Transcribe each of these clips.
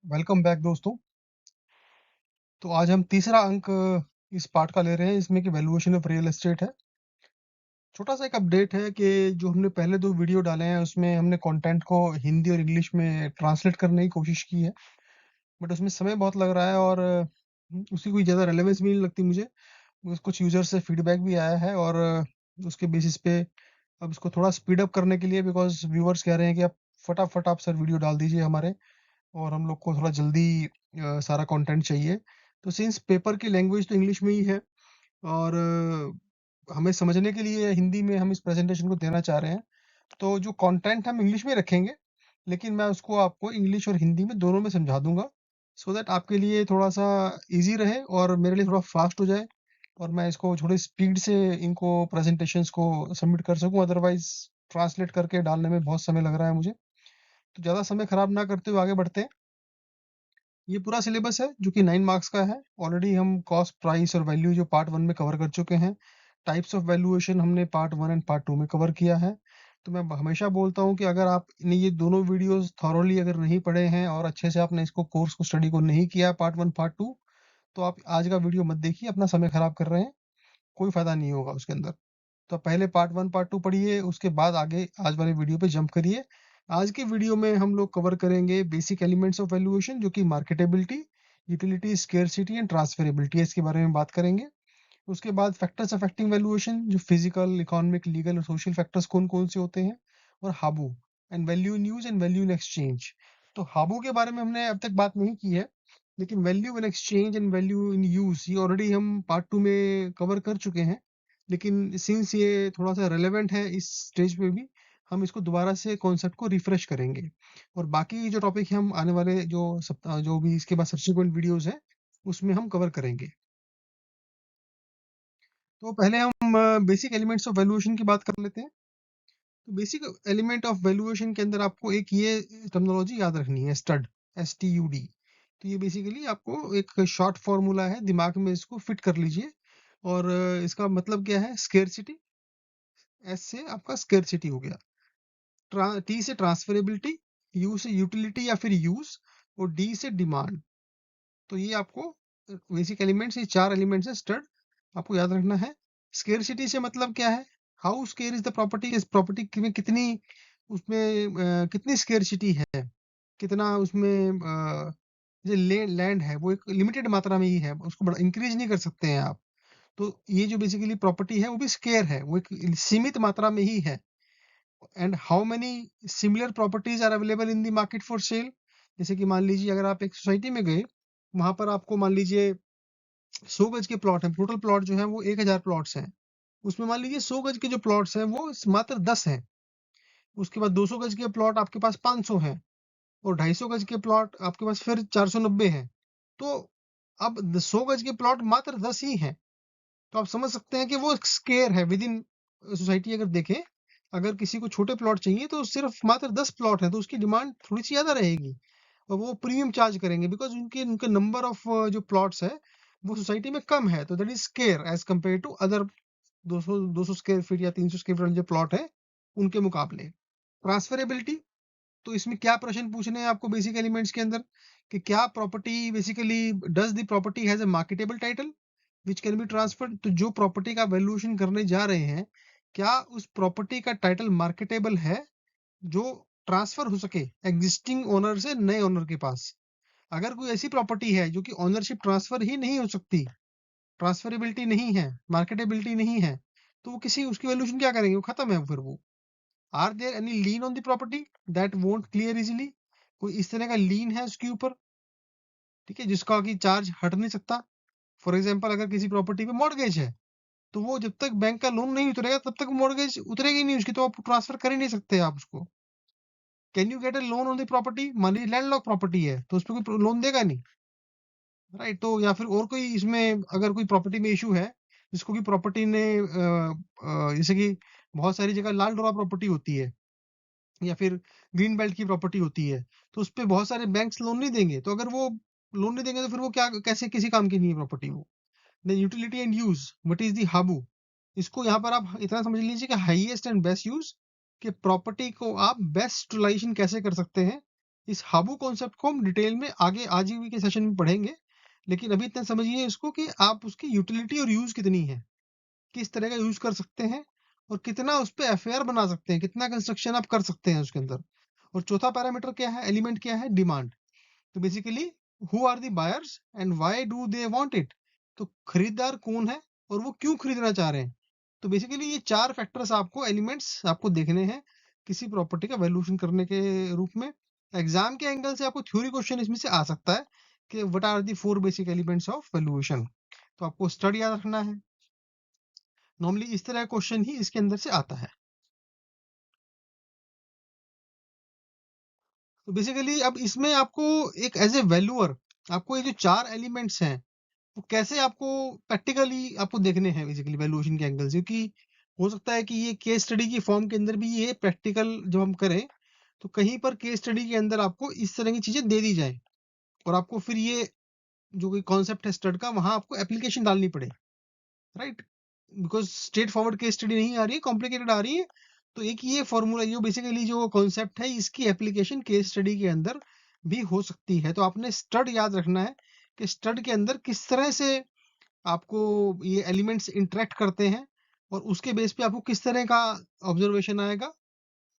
Welcome back दोस्तों। तो आज हम तीसरा अंक इस पार्ट का ले रहे हैं, इसमें कि वैल्यूएशन ऑफ रियल एस्टेट है। छोटा सा एक अपडेट है कि जो हमने पहले 2 वीडियो डाले हैं उसमें हमने कंटेंट को हिंदी और इंग्लिश में ट्रांसलेट करने की कोशिश की है, बट उसमें समय बहुत लग रहा है और उसकी कोई ज़्यादा रेलेवेंस भी नहीं लगती मुझे। कुछ यूजर से फीडबैक भी आया है और उसके बेसिस पे अब इसको थोड़ा स्पीड अप करने के लिए, बिकॉज व्यूअर्स कह रहे हैं कि आप फटाफट आप सर वीडियो डाल दीजिए हमारे, और हम लोग को थोड़ा जल्दी सारा कंटेंट चाहिए। तो सिंस पेपर की लैंग्वेज तो इंग्लिश में ही है और हमें समझने के लिए हिंदी में हम इस प्रेजेंटेशन को देना चाह रहे हैं, तो जो कंटेंट हम इंग्लिश में रखेंगे, लेकिन मैं उसको आपको इंग्लिश और हिंदी में दोनों में समझा दूंगा, सो दैट आपके लिए थोड़ा सा इजी रहे और मेरे लिए थोड़ा फास्ट हो जाए और मैं इसको थोड़ी स्पीड से इनको प्रेजेंटेशंस को सबमिट कर सकूं। अदरवाइज ट्रांसलेट करके डालने में बहुत समय लग रहा है मुझे। तो ज़्यादा समय खराब ना करते हुए आगे बढ़ते हैं। ये पूरा सिलेबस है जो कि 9 मार्क्स का है। ऑलरेडी हम कॉस्ट, प्राइस और वैल्यू जो पार्ट 1 में कवर कर चुके हैं। टाइप्स ऑफ वैल्यूएशन हमने पार्ट 1 एंड पार्ट 2 में कवर किया है। तो मैं हमेशा बोलता हूँ कि अगर आपने ये दोनों वीडियोस थॉरोली अगर नहीं पढ़े हैं और अच्छे से आपने इसको कोर्स को स्टडी को नहीं किया पार्ट 1 पार्ट 2, तो आप आज का वीडियो मत देखिए, अपना समय खराब कर रहे हैं, कोई फायदा नहीं होगा उसके अंदर। तो पहले पार्ट 1 पार्ट 2 पढ़िए, उसके बाद आगे आज वाले वीडियो पे जंप करिए। आज के वीडियो में हम लोग कवर करेंगे बेसिक एलिमेंट्स ऑफ वैल्यूएशन, जो कि marketability, utility, scarcity and transferability है, इसके बारे में बात करेंगे। उसके बाद फैक्टर्स अफेक्टिंग वैल्यूएशन, जो फिजिकल, इकोनॉमिक, लीगल और सोशल फैक्टर्स कौन कौन से होते हैं, और HABU and value in use and value in exchange. तो हाबू के बारे में हमने अब तक बात नहीं की है, लेकिन value in exchange and value in use ये ऑलरेडी हम पार्ट 2 में कवर कर चुके हैं। लेकिन सिंस ये थोड़ा सा रेलेवेंट है इस स्टेज पे भी, हम इसको दोबारा से कॉन्सेप्ट को रिफ्रेश करेंगे। और बाकी जो टॉपिक हम आने वाले जो सप्ताह, जो भी इसके बाद सब्सिक्वेंट वीडियोस हैं, उसमें हम कवर करेंगे। तो पहले हम बेसिक एलिमेंट्स ऑफ वैल्यूएशन की बात कर लेते हैं। तो बेसिक एलिमेंट ऑफ वैल्यूएशन के अंदर आपको एक ये टर्मिनोलॉजी याद रखनी है, स्टड, STUD। तो ये बेसिकली आपको एक शॉर्ट फॉर्मूला है, दिमाग में इसको फिट कर लीजिए। और इसका मतलब क्या है, स्केर्सिटी। एस से आपका स्केर्सिटी हो गया, टी से ट्रांसफरेबिलिटी, यू से यूटिलिटी या फिर यूज, और डी से डिमांड। तो ये आपको बेसिक एलिमेंट्स, ये 4 एलिमेंट्स है स्टड, आपको याद रखना है। स्केर्सिटी से मतलब क्या है, how square is the property, इस प्रॉपर्टी में कितनी, उसमें कितनी स्केर्सिटी है, कितना उसमें जो लैंड है वो एक लिमिटेड मात्रा में ही है, उसको बड़ा इंक्रीज नहीं कर सकते हैं आप। तो ये जो बेसिकली प्रॉपर्टी है वो भी स्केर है, वो एक सीमित मात्रा में ही है। And how many similar properties are available in the market for sale. जैसे कि मान लीजिए अगर आप एक सोसाइटी में गए, वहां पर आपको मान लीजिए 100 गज के प्लॉट हैं, टोटल प्लॉट जो है वो 1000 प्लॉट्स हैं। उसमें मान लीजिए 100 गज के जो प्लॉट्स हैं वो मात्र 10 हैं। उसके बाद 200 गज के प्लॉट आपके पास 500 हैं, और 250 गज के प्लॉट आपके पास फिर 490 हैं। तो अब 100 गज के प्लॉट मात्र 10 ही हैं। तो आप समझ सकते हैं कि वो स्केयर है विद इन सोसाइटी। अगर देखें, अगर किसी को छोटे प्लॉट चाहिए तो सिर्फ मात्र 10 प्लॉट है, तो उसकी डिमांड थोड़ी सी ज्यादा रहेगी और वो प्रीमियम चार्ज करेंगे, बिकॉज उनके उनके नंबर ऑफ जो प्लॉट्स है वो सोसाइटी में कम है। तो that is scarce as compare to other 200 square feet या 300 स्क्वायर फीट जो प्लॉट है उनके मुकाबले। ट्रांसफरेबिलिटी, तो इसमें क्या प्रश्न पूछने हैं आपको बेसिक एलिमेंट्स के अंदर, कि क्या property basically, does the property has a marketable title which can be transferred. तो जो प्रॉपर्टी का वैल्यूएशन करने जा रहे हैं, क्या उस प्रॉपर्टी का टाइटल मार्केटेबल है जो ट्रांसफर हो सके एग्जिस्टिंग ओनर से नए ओनर के पास। अगर कोई ऐसी प्रॉपर्टी है जो कि ओनरशिप ट्रांसफर ही नहीं हो सकती, ट्रांसफरेबिलिटी नहीं है, मार्केटेबिलिटी नहीं है, तो वो किसी उसकी वैल्यूएशन क्या करेंगे, वो खत्म है फिर वो। Are there any lien on the property that won't clear easily. कोई इस तरह का लीन है उसके ऊपर, ठीक है, जिसका कि चार्ज हट नहीं सकता। फॉर एग्जाम्पल अगर किसी प्रॉपर्टी पे मॉर्गेज है, तो वो जब तक बैंक का लोन नहीं उतरेगा तब तक मॉर्गेज उतरेगी नहीं उसकी, तो आप ट्रांसफर कर ही नहीं सकते आप उसको। Can you get a loan on the property, मान लीजिए लैंडलॉक प्रॉपर्टी है तो उस पर कोई लोन देगा नहीं, राइट। तो या फिर और कोई इसमें अगर कोई प्रॉपर्टी में इशू है, जिसको कि प्रॉपर्टी ने जैसे कि बहुत सारी जगह लाल डोरा प्रॉपर्टी होती है या फिर ग्रीन बेल्ट की प्रॉपर्टी होती है, तो उस पे बहुत सारे बैंक्स लोन नहीं देंगे। तो अगर वो लोन नहीं देंगे तो फिर वो क्या, कैसे किसी काम की नहीं है प्रॉपर्टी वो। Then utility and use, what is the HABU. इसको यहाँ पर आप इतना समझ लीजिए कि हाईएस्ट एंड बेस्ट यूज, कि प्रॉपर्टी को आप बेस्ट यूटिलाइजेशन कैसे कर सकते हैं, इस हाबू कॉन्सेप्ट को हम डिटेल में आगे आज ही के सेशन में पढ़ेंगे, लेकिन अभी इतना समझिए इसको कि आप उसकी यूटिलिटी और यूज कितनी है, किस तरह का यूज कर सकते हैं और कितना उस पर एफ बना सकते हैं, कितना कंस्ट्रक्शन आप कर सकते हैं उसके अंदर। और चौथा पैरामीटर क्या है, एलिमेंट क्या है, डिमांड। तो basically who are the buyers and why do they want it. तो खरीदार कौन है और वो क्यों खरीदना चाह रहे हैं। तो बेसिकली ये चार फैक्टर्स आपको, एलिमेंट्स आपको देखने हैं किसी प्रॉपर्टी का वैल्यूएशन करने के रूप में। एग्जाम के एंगल से आपको थ्योरी क्वेश्चन इसमें से आ सकता है कि what are the four basic elements of valuation. तो आपको स्टडी याद रखना है। नॉर्मली इस तरह का क्वेश्चन ही इसके अंदर से आता है। तो बेसिकली अब इसमें आपको एक एज ए वैल्यूअर आपको ये जो चार एलिमेंट्स हैं वो कैसे आपको प्रैक्टिकली आपको देखने हैं बेसिकली वैल्यूएशन के एंगल से, क्योंकि हो सकता है कि ये केस स्टडी की फॉर्म के अंदर भी ये प्रैक्टिकल जब हम करें तो कहीं पर केस स्टडी के अंदर आपको इस तरह की चीजें दे दी जाए और आपको फिर ये जो कोई कॉन्सेप्ट है स्टड का वहां आपको एप्लीकेशन डालनी पड़े, right. Because straight forward case study नहीं आ रही है, कॉम्प्लिकेटेड आ रही है। तो एक ये फॉर्मूला जो बेसिकली जो कॉन्सेप्ट है इसकी एप्लीकेशन केस स्टडी के अंदर भी हो सकती है। तो आपने स्टड याद रखना है कि स्टड के अंदर किस तरह से आपको ये एलिमेंट्स इंटरेक्ट करते हैं और उसके बेस पे आपको किस तरह का ऑब्जर्वेशन आएगा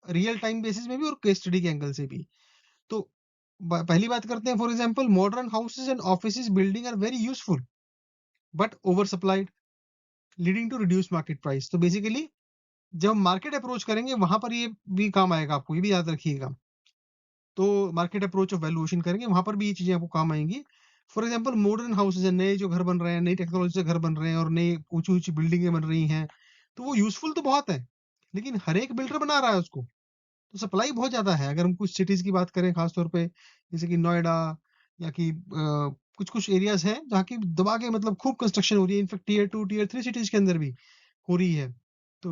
रियल टाइम बेसिस में भी और केस स्टडी के एंगल से भी। तो पहली बात करते हैं, for example modern houses and offices building are very useful but over supplied leading to reduce market price. तो बेसिकली जब हम मार्केट अप्रोच करेंगे वहां पर ये भी काम आएगा, आपको ये भी याद रखिएगा। तो मार्केट अप्रोच ऑफ वैल्यूएशन करेंगे वहां पर भी ये चीजें आपको काम आएंगी। फॉर एग्जांपल मॉडर्न हाउसेज है, नए जो घर बन रहे हैं, नई टेक्नोलॉजी से घर बन रहे हैं और नई ऊंची ऊंची बिल्डिंगें बन रही हैं, तो वो यूजफुल तो बहुत है लेकिन हर एक बिल्डर बना रहा है उसको, तो सप्लाई बहुत ज्यादा है। अगर हम कुछ सिटीज की बात करें खासतौर पे जैसे कि नोएडा या कि कुछ कुछ एरियाज हैं जहाँ की दबा के मतलब खूब कंस्ट्रक्शन हो रही है, इनफेक्ट टीयर 2 टीयर 3 सिटीज के अंदर भी हो रही है। तो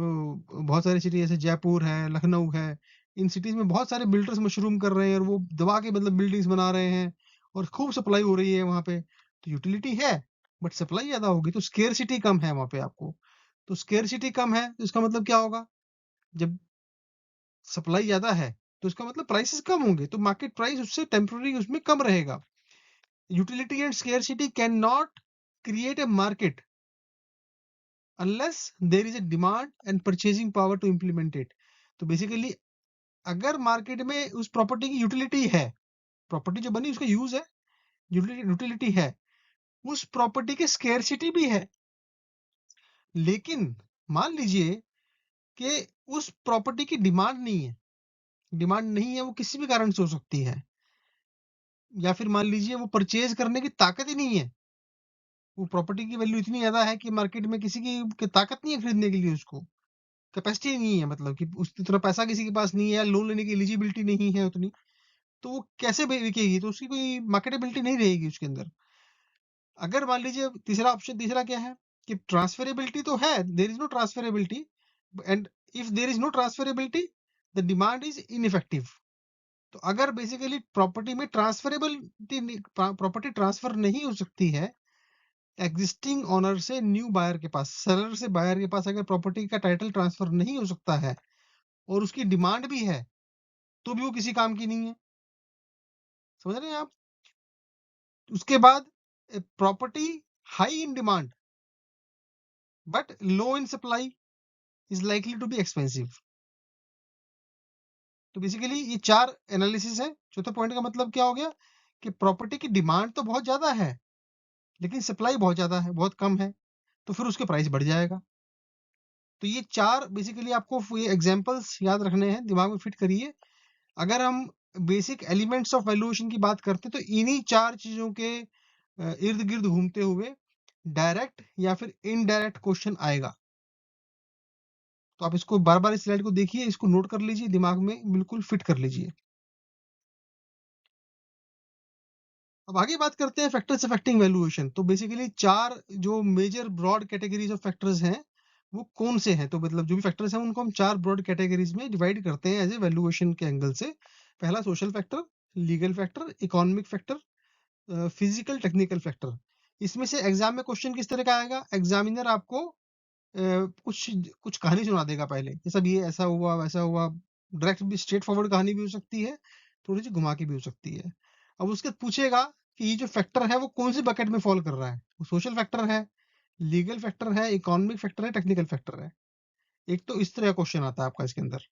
बहुत सारी सिटी जैसे जयपुर है, लखनऊ है, इन सिटीज में बहुत सारे बिल्डर्स मशरूम कर रहे हैं और वो दबा के मतलब बिल्डिंग्स बना रहे हैं और खूब सप्लाई हो रही है वहां पे। तो यूटिलिटी है बट सप्लाई ज्यादा होगी तो स्केर्सिटी कम है वहां पे आपको। तो स्केर्सिटी कम है तो इसका मतलब क्या होगा, जब सप्लाई ज्यादा है तो इसका मतलब प्राइसेस कम होंगे, तो मार्केट प्राइस उससे टेम्पररी उसमें कम रहेगा। Utility and scarcity can not create a market unless there is a demand and purchasing power to implement it। तो बेसिकली अगर मार्केट में उस प्रॉपर्टी की यूटिलिटी है, प्रॉपर्टी जो बनी उसका यूज है, यूटिलिटी है, उस प्रॉपर्टी की स्केर्सिटी भी है, लेकिन मान लीजिए कि उस प्रॉपर्टी की डिमांड नहीं है, डिमांड नहीं है वो किसी भी कारण से हो सकती है, या फिर मान लीजिए वो परचेज करने की ताकत ही नहीं है, वो प्रॉपर्टी की वैल्यू इतनी ज्यादा है कि मार्केट में किसी की ताकत नहीं है खरीदने के लिए, उसको कैपेसिटी नहीं है, मतलब कि उस इतना पैसा किसी के पास नहीं है या लोन लेने की एलिजिबिलिटी नहीं है उतनी, तो वो कैसे बिकेगी, तो उसकी कोई मार्केटेबिलिटी नहीं रहेगी उसके अंदर। अगर मान लीजिए तीसरा ऑप्शन, तीसरा क्या है कि ट्रांसफरेबिलिटी तो है, there is no transferability and if there is no transferability the demand is ineffective. तो अगर बेसिकली प्रॉपर्टी में ट्रांसफरेबिलिटी, प्रॉपर्टी ट्रांसफर नहीं हो सकती है एग्जिस्टिंग ओनर से न्यू बायर के पास, सेलर से बायर के पास अगर प्रॉपर्टी का टाइटल ट्रांसफर नहीं हो सकता है और उसकी डिमांड भी है तो भी वो किसी काम की नहीं है। समझ रहे हैं आप। उसके बाद property high in demand but low in supply is likely to be expensive. तो बेसिकली ये चार एनालिसिस है। चौथे पॉइंट का मतलब क्या हो गया कि प्रॉपर्टी की डिमांड तो बहुत ज्यादा है लेकिन सप्लाई बहुत ज्यादा है, बहुत कम है, तो फिर उसके प्राइस बढ़ जाएगा। तो ये चार बेसिकली आपको ये एग्जांपल्स याद रखने हैं, दिमाग में फिट करिए। अगर हम बेसिक एलिमेंट्स ऑफ वैल्यूएशन की बात करते हैं तो इन्हीं चार चीजों के इर्द गिर्द घूमते हुए डायरेक्ट या फिर इनडायरेक्ट क्वेश्चन आएगा। तो आप इसको बार बार इस स्लाइड को देखिए, इसको नोट कर लीजिए, दिमाग में बिल्कुल फिट कर लीजिए। अब आगे बात करते हैं फैक्टर्स अफेक्टिंग वैल्यूएशन। तो बेसिकली चार जो major broad categories of factors हैं वो कौन से हैं, तो मतलब जो भी फैक्टर्स हैं उनको हम चार ब्रॉड कैटेगरीज में डिवाइड करते हैं एज ए वैल्यूएशन के एंगल से। पहला social factor, legal factor, economic factor, physical technical factor. इसमें से एग्जाम में क्वेश्चन किस तरह का आएगा, एग्जामिनर आपको कुछ कुछ कहानी सुना देगा पहले, ये सब ये ऐसा हुआ वैसा हुआ, डायरेक्ट भी स्ट्रेट फॉरवर्ड कहानी भी हो सकती है, थोड़ी सी घुमा के भी हो सकती है। अब उसके बाद पूछेगा कि ये जो फैक्टर है वो कौन सी बकेट में फॉल कर रहा है, वो सोशल फैक्टर है, लीगल फैक्टर है, इकोनॉमिक फैक्टर है, टेक्निकल फैक्टर है। एक तो इस तरह का क्वेश्चन आता है आपका इसके अंदर,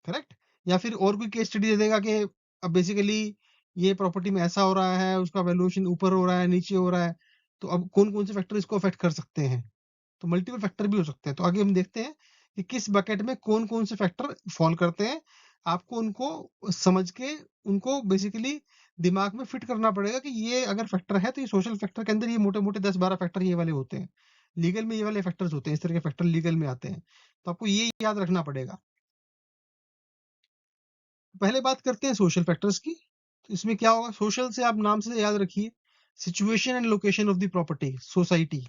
करेक्ट। या फिर और कोई केस स्टडी दे देगा कि अब बेसिकली ये प्रॉपर्टी में ऐसा हो रहा है, उसका वैल्यूएशन ऊपर हो रहा है, नीचे हो रहा है, तो अब कौन कौन से फैक्टर इसको अफेक्ट कर सकते हैं। तो मल्टीपल फैक्टर भी हो सकते हैं। तो आगे हम देखते हैं कि किस बकेट में कौन कौन से फैक्टर फॉल करते हैं। आपको उनको समझ के उनको बेसिकली दिमाग में फिट करना पड़ेगा कि ये अगर फैक्टर है तो ये सोशल फैक्टर के अंदर ये मोटे मोटे 10-12 फैक्टर ये वाले होते हैं, लीगल में ये वाले फैक्टर्स होते हैं, इस तरह के फैक्टर लीगल में आते हैं। तो आपको ये याद रखना पड़ेगा। पहले बात करते हैं सोशल फैक्टर्स की। तो इसमें क्या होगा, सोशल से आप नाम से याद रखिए situation and location of the property, society,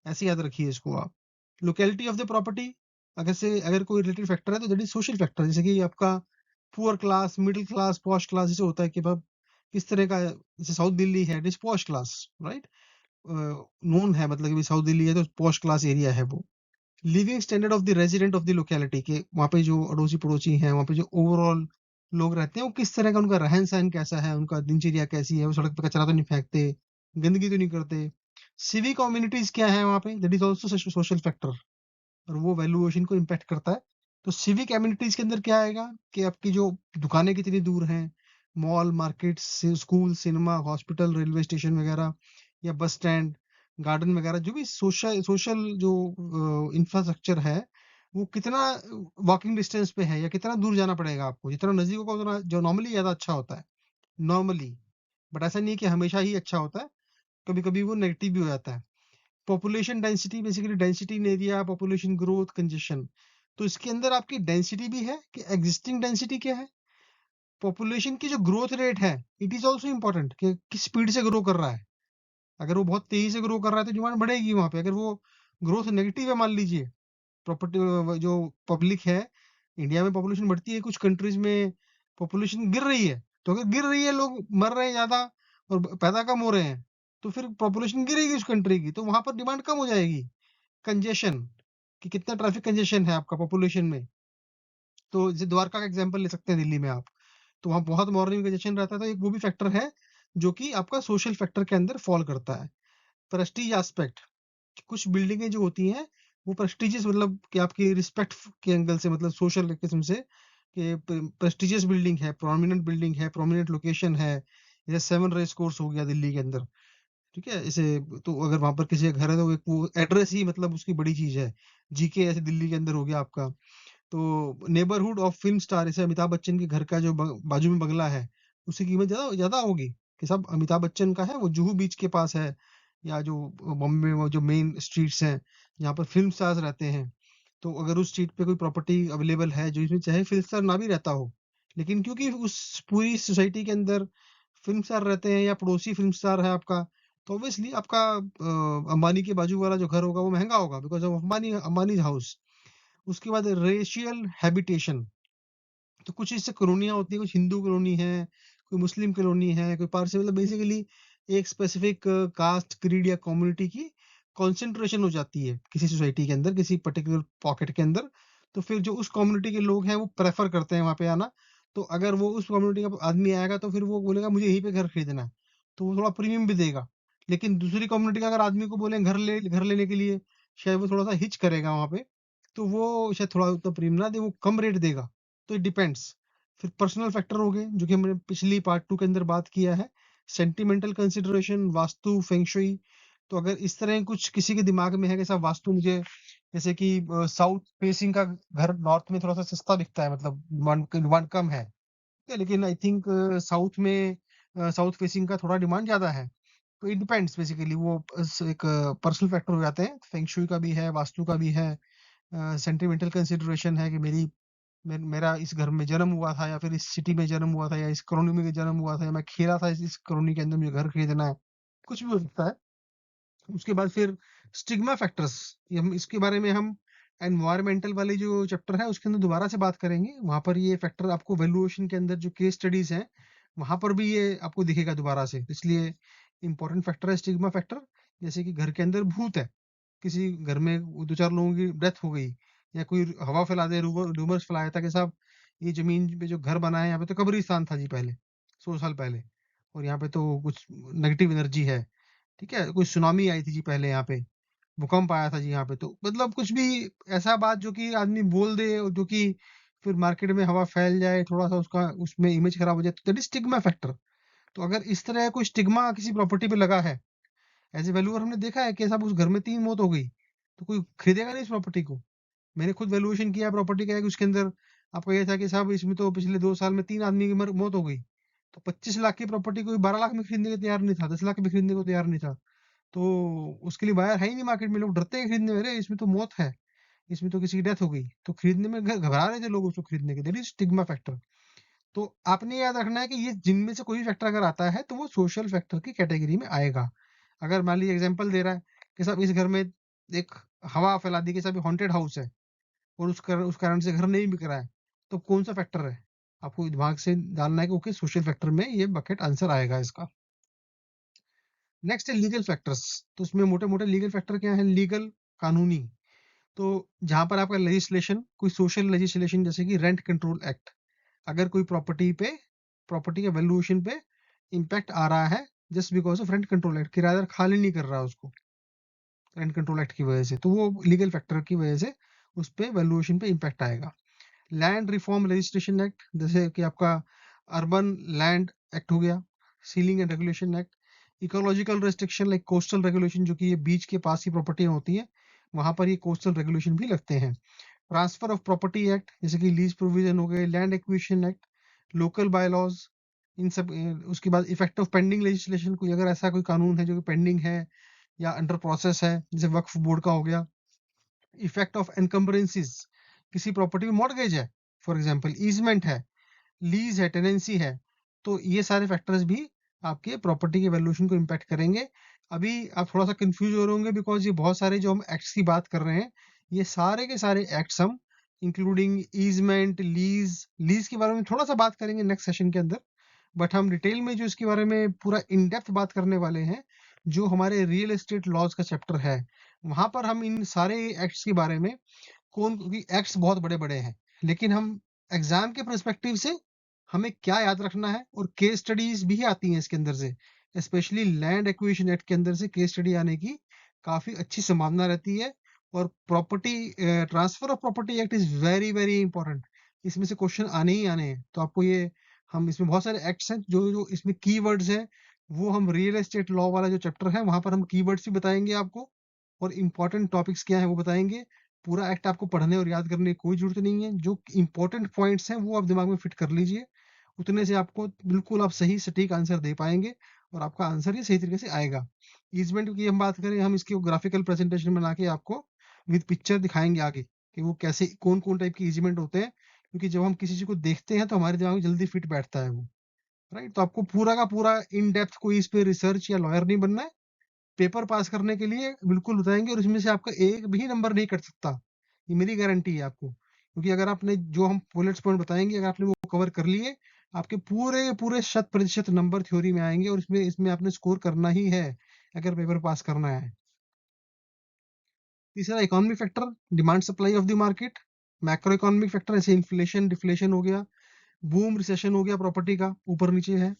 ऐसे याद रखिए इसको आप। लोकेलिटी ऑफ द प्रॉपर्टी, अगर कोई रिलेटेड फैक्टर है तो दैट इज सोशल फैक्टर। जैसे कि आपका poor class, middle class, posh class, जैसे होता है कि भाई किस तरह का, जैसे साउथ दिल्ली है, it is posh class, right. Known है, मतलब कि साउथ दिल्ली है तो पॉश क्लास एरिया है वो। Living standard of the resident of the locality, के वहाँ पे जो अड़ोसी पड़ोसी हैं, वहाँ पे जो ओवरऑल लोग रहते हैं, वो किस तरह का, उनका रहन सहन कैसा है, उनका दिनचर्या कैसी है, वो सड़क पे कचरा तो नहीं फेंकते, गंदगी तो नहीं करते। सिविक कम्युनिटीज क्या है वहाँ पे, that is also social factor, और वो वैल्यूएशन को इम्पैक्ट करता है। तो सिविक एमिनिटीज के अंदर क्या आएगा कि आपकी जो दुकानें कितनी दूर हैं, mall, market, school, cinema, hospital, railway station वगैरह, या बस स्टैंड, गार्डन वगैरह, जो भी सोशल सोशल जो इंफ्रास्ट्रक्चर है, वो कितना वॉकिंग डिस्टेंस पे है, या कितना दूर जाना पड़ेगा आपको। जितना नजदीक होगा उतना जो नॉर्मली ज्यादा अच्छा होता है, नॉर्मली। बट ऐसा नहीं है कि हमेशा ही अच्छा होता है, कभी कभी वो नेगेटिव भी हो जाता है। Population density, basically density in area, population growth, congestion. तो इसके अंदर आपकी डेंसिटी भी है कि एग्जिस्टिंग डेंसिटी क्या है, पॉपुलेशन की जो ग्रोथ रेट है, इट इज ऑल्सो इम्पोर्टेंट कि किस स्पीड से ग्रो कर रहा है। अगर वो बहुत तेजी से ग्रो कर रहा है तो डिमांड बढ़ेगी वहां पे। अगर वो ग्रोथ नेगेटिव है, मान लीजिए प्रॉपर्टी जो पब्लिक है, इंडिया में पॉपुलेशन बढ़ती है, कुछ कंट्रीज में पॉपुलेशन गिर रही है, तो अगर गिर रही है, लोग मर रहे हैं ज्यादा और पैदा कम हो रहे हैं, तो फिर पॉपुलेशन गिरेगी उस कंट्री की, तो वहां पर डिमांड कम हो जाएगी। कंजेशन, कि कितना ट्रैफिक कंजेशन है आपका पॉपुलेशन में। तो जैसे द्वारका का एग्जांपल ले सकते हैं, दिल्ली में आप, तो वहाँ बहुत मॉर्निंग कंजेशन रहता है, तो एक वो भी फैक्टर है जो कि आपका सोशल फैक्टर के अंदर फॉल करता है। प्रेस्टीज एस्पेक्ट, कुछ बिल्डिंगें जो होती हैं वो प्रेस्टिजियस, मतलब कि आपकी रिस्पेक्ट के एंगल से, मतलब सोशल किस्म से, कि प्रेस्टिजियस बिल्डिंग है, प्रोमिनेंट बिल्डिंग है, प्रोमिनेंट लोकेशन है। जैसे 7 रेस कोर्स हो गया दिल्ली के अंदर, ठीक है, इसे, तो अगर वहां पर किसी का घर है तो एक वो एड्रेस ही मतलब उसकी बड़ी चीज है। जीके ऐसे दिल्ली के अंदर हो गया आपका। तो नेबरहुड ऑफ फिल्म स्टार, जैसे अमिताभ बच्चन के घर का जो बाजू में बंगला है, उसकी कीमत ज्यादा ज्यादा होगी, कि सब अमिताभ बच्चन का है, वो जुहू बीच के पास है, या जो बॉम्बे में जो मेन स्ट्रीट्स हैं जहाँ पर फिल्म स्टार्स रहते हैं, तो अगर उस स्ट्रीट पे कोई प्रॉपर्टी अवेलेबल है जो इसमें चाहे फिल्म स्टार ना भी रहता हो, लेकिन क्योंकि उस पूरी सोसाइटी के अंदर फिल्म स्टार रहते हैं या पड़ोसी फिल्म स्टार है आपका, तो ऑब्वियसली आपका अंबानी के बाजू वाला जो घर होगा वो महंगा होगा, बिकॉज ऑफ अंबानी हाउस। उसके बाद रेशियल हैबिटेशन, तो कुछ इससे कॉलोनियाँ होती है, कुछ हिंदू कॉलोनी है, कोई मुस्लिम कॉलोनी है, कोई पारसी, मतलब बेसिकली एक स्पेसिफिक कास्ट, क्रीड या कम्युनिटी की कंसंट्रेशन हो जाती है किसी सोसाइटी के अंदर, किसी पर्टिकुलर पॉकेट के अंदर। तो फिर जो उस कम्युनिटी के लोग हैं वो प्रेफर करते हैं वहां पे आना। तो अगर वो उस कम्युनिटी का आदमी आएगा तो फिर वो बोलेगा मुझे यहीं पे घर खरीदना है, तो वो थोड़ा प्रीमियम भी देगा। लेकिन दूसरी कम्युनिटी का अगर आदमी को बोले घर लेने के लिए, शायद वो थोड़ा सा हिच करेगा वहां पे, तो वो शायद थोड़ा उतना प्रीमियम ना दे, वो कम रेट देगा। तो इट डिपेंड्स। फिर पर्सनल फैक्टर हो गए जो कि हमने पिछली पार्ट 2 के अंदर बात किया है, सेंटिमेंटल कंसिडरेशन, वास्तु, फेंगशुई। तो अगर इस तरह कुछ किसी के दिमाग में है कि साहब वास्तु मुझे, जैसे कि साउथ फेसिंग का घर नॉर्थ में थोड़ा सा सस्ता दिखता है, मतलब डिमांड कम है, ठीक है, लेकिन आई थिंक साउथ में साउथ फेसिंग का थोड़ा डिमांड ज्यादा है। तो इट डिपेंड्स, बेसिकली वो एक पर्सनल फैक्टर हो जाते हैं, फेंगशुई का भी है, वास्तु का भी है, सेंटिमेंटल कंसिडरेशन है कि मेरा इस घर में जन्म हुआ था, या फिर इस सिटी में जन्म हुआ था, या इस कॉलोनी में जन्म हुआ था, या मैं खेला था इस कॉलोनी के अंदर, मुझे घर खरीदना है, कुछ भी हो सकता है। उसके बाद फिर स्टिग्मा फैक्टर्स, ये हम इसके बारे में हम एनवायरमेंटल वाले जो चैप्टर है उसके अंदर दोबारा से बात करेंगे। वहां पर ये फैक्टर आपको वैल्यूएशन के अंदर जो केस स्टडीज हैं वहां पर भी ये आपको दिखेगा दोबारा से, इसलिए इंपॉर्टेंट फैक्टर है स्टिग्मा फैक्टर। जैसे कि घर के अंदर भूत है, किसी घर में 2-4 लोगों की डेथ हो गई, या कोई हवा फैला दे, रूमर्स फैलाया था कि साहब ये ज़मीन पे जो घर बना है, यहाँ पे तो कब्रिस्तान था जी पहले, 100 साल पहले, और यहाँ पे तो कुछ नेगेटिव एनर्जी है, ठीक है? कोई सुनामी आई थी जी पहले यहाँ पे, भूकंप आया था जी यहाँ पे, तो मतलब कुछ भी ऐसा बात जो कि आदमी बोल दे और जो कि फिर मार्केट में हवा फैल जाए, थोड़ा-सा उसका उसमें इमेज खराब हो जाए, तो दैट इज़ स्टिग्मा फैक्टर। तो अगर इस तरह कोई स्टिग्मा किसी प्रॉपर्टी पे लगा है, एज़ ए वैल्यूअर हमने देखा है कि साहब उस घर में 3 मौत हो गई, तो कोई खरीदेगा नहीं इस प्रॉपर्टी को। मैंने खुद वैल्यूएशन किया प्रॉपर्टी का, एक उसके अंदर आपका ये था कि साहब इसमें तो पिछले 2 साल में 3 आदमी की मौत हो गई। तो 25 लाख की प्रॉपर्टी कोई 12 लाख में खरीदने को तैयार नहीं था, 10 लाख में खरीदने को तैयार नहीं था। तो उसके लिए बायर है ही नहीं मार्केट में, लोग डरते हैं खरीदने में, अरे इसमें तो मौत है, इसमें तो किसी की डेथ हो गई। तो खरीदने में घबरा रहे थे लोग उसको खरीदने के, दैट इज़ स्टिग्मा फैक्टर। तो आपने याद रखना है कि ये जिनमें से कोई भी फैक्टर अगर आता है तो वो सोशल फैक्टर की कैटेगरी में आएगा। अगर मान लीजिए एग्जांपल दे रहा है कि साहब इस घर में एक हवा फैला दी कि साहब हॉन्टेड हाउस है और उस कारण से घर नहीं बिक रहा है, तो कौन सा फैक्टर है? आपको दिमाग से डालना है कि ओके सोशल फैक्टर में ये बकेट आंसर आएगा इसका। नेक्स्ट है लीगल फैक्टर्स। तो इसमें मोटे-मोटे लीगल फैक्टर क्या है? लीगल, कानूनी। तो जहाँ पर आपका लेजिस्लेशन, कोई सोशल लेजिस्लेशन जैसे कि रेंट कंट्रोल एक्ट, अगर कोई प्रॉपर्टी के वैल्यूएशन पे इम्पैक्ट आ रहा है just because of rent control act, किराएदार खाली नहीं कर रहा है उसको, रेंट कंट्रोल एक्ट की वजह से, तो वो लीगल फैक्टर की वजह से उस पे वैल्यूएशन पे इम्पैक्ट आएगा। लैंड रिफॉर्म रजिस्ट्रेशन एक्ट, जैसे कि आपका अर्बन लैंड एक्ट हो गया, ceiling and regulation act, ecological restriction like coastal regulation, जो कि ये बीच के पास की प्रॉपर्टियां होती हैं, वहां पर ये कोस्टल रेगुलेशन भी लगते हैं। ट्रांसफर ऑफ प्रॉपर्टी एक्ट, जैसे कि लीज प्रोविजन हो गए, land acquisition act, local bylaws, इन सब उसके बाद इफेक्ट ऑफ पेंडिंग लेजिस्लेशन, कोई अगर ऐसा कोई कानून है जो कि पेंडिंग है या अंडर प्रोसेस है, जैसे वक्फ बोर्ड का हो गया। इफेक्ट ऑफ एनकम्बरेंसेस, किसी प्रॉपर्टी में मॉर्गेज है, फॉर एग्जांपल ईजमेंट है, लीज है, टेनेंसी है, तो ये सारे फैक्टर्स भी आपके प्रॉपर्टी के वैल्यूएशन को इम्पैक्ट करेंगे। अभी आप थोड़ा सा कंफ्यूज हो रहे होंगे बिकॉज ये बहुत सारे जो हम एक्ट्स की बात कर रहे हैं, ये सारे के सारे एक्ट्स हम इंक्लूडिंग ईजमेंट, लीज के बारे में थोड़ा सा बात करेंगे नेक्स्ट सेशन के अंदर, बट हम डिटेल में जो इसके बारे में पूरा इन डेप्थ बात करने वाले हैं, जो हमारे रियल एस्टेट लॉज का चैप्टर है, वहां पर हम इन सारे एक्ट्स के बारे में कौन, क्योंकि एक्ट्स बहुत बड़े-बड़े हैं, लेकिन हम एग्जाम के पर्सपेक्टिव से हमें क्या याद रखना है, और केस स्टडीज भी आती हैं इसके अंदर से, स्पेशली लैंड एक्विजिशन एक्ट के अंदर से केस स्टडी आने की काफी अच्छी संभावना रहती है। और property transfer of property act is very very important, इसमें से क्वेश्चन आने ही आने हैं। तो आपको ये, हम इसमें बहुत सारे एक्ट्स हैं जो जो इसमें कीवर्ड्स हैं, वो हम रियल एस्टेट लॉ वाला जो चैप्टर है वहां पर हम कीवर्ड्स भी बताएंगे आपको, और इम्पोर्टेंट टॉपिक्स क्या है वो बताएंगे। पूरा एक्ट आपको पढ़ने और याद करने की कोई जरूरत नहीं है, जो इंपॉर्टेंट पॉइंट्स हैं वो आप दिमाग में फिट कर लीजिए, उतने से आपको बिल्कुल आप सही सटीक आंसर दे पाएंगे, और आपका आंसर ही सही तरीके से आएगा। ईजमेंट की हम बात करें, हम इसकी ग्राफिकल प्रेजेंटेशन बना के आपको विद पिक्चर दिखाएंगे आगे कि वो कैसे कौन कौन टाइप के ईजमेंट होते हैं, क्योंकि जब हम किसी चीज को देखते हैं तो हमारे दिमाग में जल्दी फिट बैठता है वो, राइट। तो आपको पूरा का पूरा इन डेप्थ कोई इस पे रिसर्च या लॉयर नहीं बनना है, पेपर पास करने के लिए बिल्कुल बताएंगे, और इसमें से आपका एक भी नंबर नहीं कट सकता, ये मेरी गारंटी है आपको, क्योंकि अगर आपने जो हम बुलेट्स पॉइंट बताएंगे अगर आपने वो कवर कर लिए, आपके पूरे पूरे 100% नंबर थ्योरी में आएंगे, और इसमें इसमें आपने स्कोर करना ही है अगर पेपर पास करना है। तीसरा economic factor, demand supply of the market. Macro economic factor ऐसे इन्फ्लेशन डिफ्लेशन हो गया, बूम रिसेशन हो गया, प्रॉपर्टी का ऊपर नीचे है।